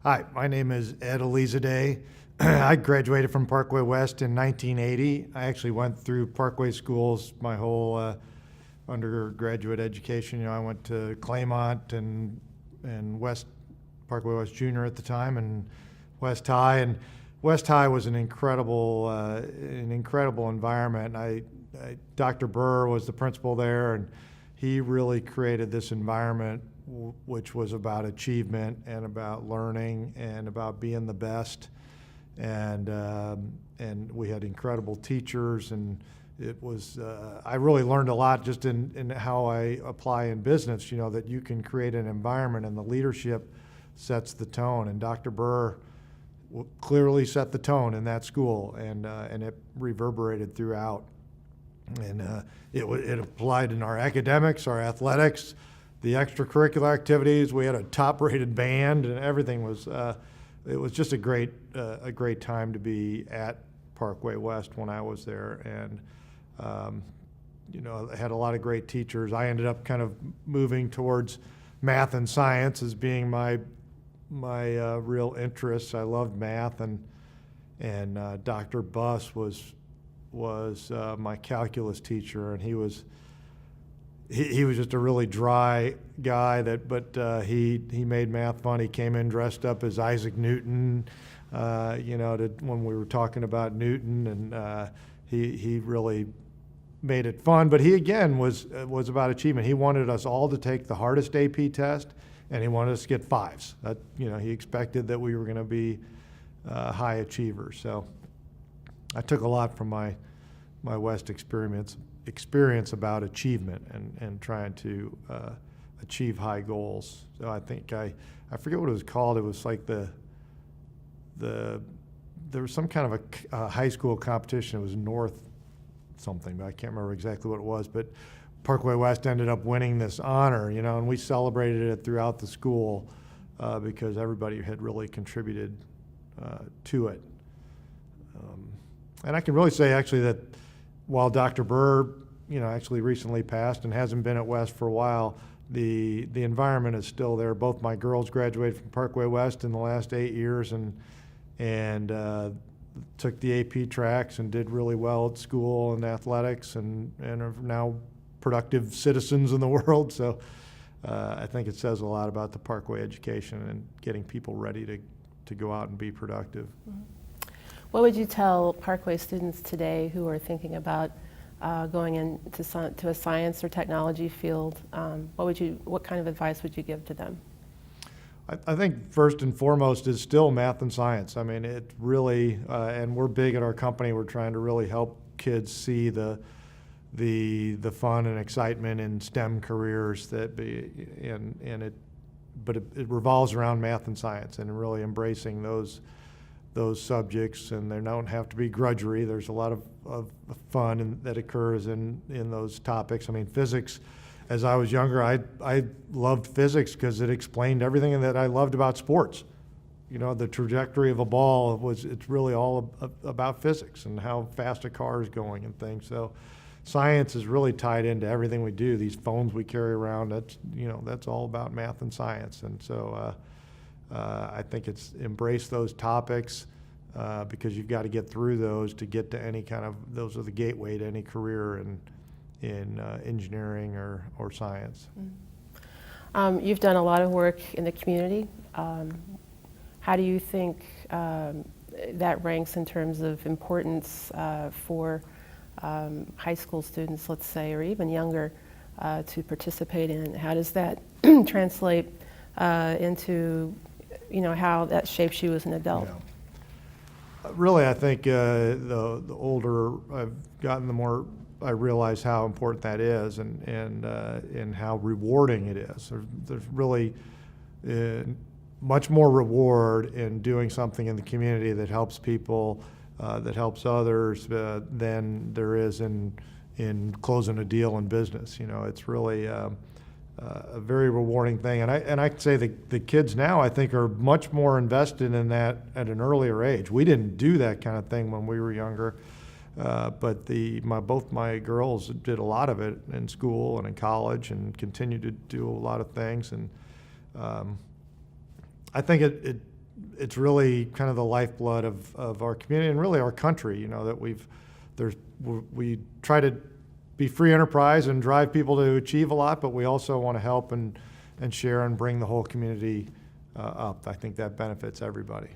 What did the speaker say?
Hi, my name is Ed Alizadeh. I graduated from Parkway West in 1980. I actually went through Parkway schools my whole undergraduate education. I went to Claymont and Parkway West Junior at the time, and West High. And West High was an incredible environment. Dr. Burr was the principal there, and he really created this environment which was about achievement and about learning and about being the best. And we had incredible teachers, and it was I really learned a lot just in how I apply in business. That you can create an environment, and the leadership sets the tone. And Dr. Burr clearly set the tone in that school, and it reverberated throughout. And it applied in our academics, our athletics, the extracurricular activities. We had a top-rated band, and everything was. It was just a great time to be at Parkway West when I was there, and I had a lot of great teachers. I ended up kind of moving towards math and science as being my real interests. I loved math, and Dr. Buss was my calculus teacher, and he was just a really dry guy but he made math fun. He came in dressed up as Isaac Newton, when we were talking about Newton, and he really made it fun. But he again was about achievement. He wanted us all to take the hardest AP test, and he wanted us to get fives. He expected that we were going to be high achievers. So I took a lot from my West experience about achievement and trying to achieve high goals. So I think I forget what it was called. It was like there was some kind of a high school competition. It was North something, but I can't remember exactly what it was. But Parkway West ended up winning this honor, and we celebrated it throughout the school because everybody had really contributed to it. And I can really say actually that while Dr. Burr, actually recently passed and hasn't been at West for a while, the environment is still there. Both my girls graduated from Parkway West in the last 8 years and took the AP tracks and did really well at school and athletics and are now productive citizens in the world. So I think it says a lot about the Parkway education and getting people ready to go out and be productive. Mm-hmm. What would you tell Parkway students today who are thinking about going into a science or technology field? What kind of advice would you give to them? I think first and foremost is still math and science. I mean, it really, and we're big at our company. We're trying to really help kids see the fun and excitement in STEM careers but it revolves around math and science and really embracing those subjects, and they don't have to be grudgery. There's a lot of fun that occurs in those topics. I mean, physics, as I was younger, I loved physics because it explained everything that I loved about sports. The trajectory of a ball it's really all about physics and how fast a car is going and things. So science is really tied into everything we do. These phones we carry around, that's all about math and science. And so I think it's embrace those topics because you've got to get through those to get to those are the gateway to any career in engineering or science. Mm-hmm. You've done a lot of work in the community. How do you think that ranks in terms of importance for high school students, let's say, or even younger, to participate in? How does that translate into how that shapes you as an adult? Yeah. Really, I think the older I've gotten, the more I realize how important that is and how rewarding it is. There's really much more reward in doing something in the community that helps people, that helps others, than there is in closing a deal in business. It's really a very rewarding thing, and I'd say the kids now, I think, are much more invested in that at an earlier age. We didn't do that kind of thing when we were younger, but both my girls did a lot of it in school and in college, and continue to do a lot of things. And I think it's really kind of the lifeblood of our community and really our country, that we try to be free enterprise and drive people to achieve a lot, but we also want to help and share and bring the whole community up. I think that benefits everybody.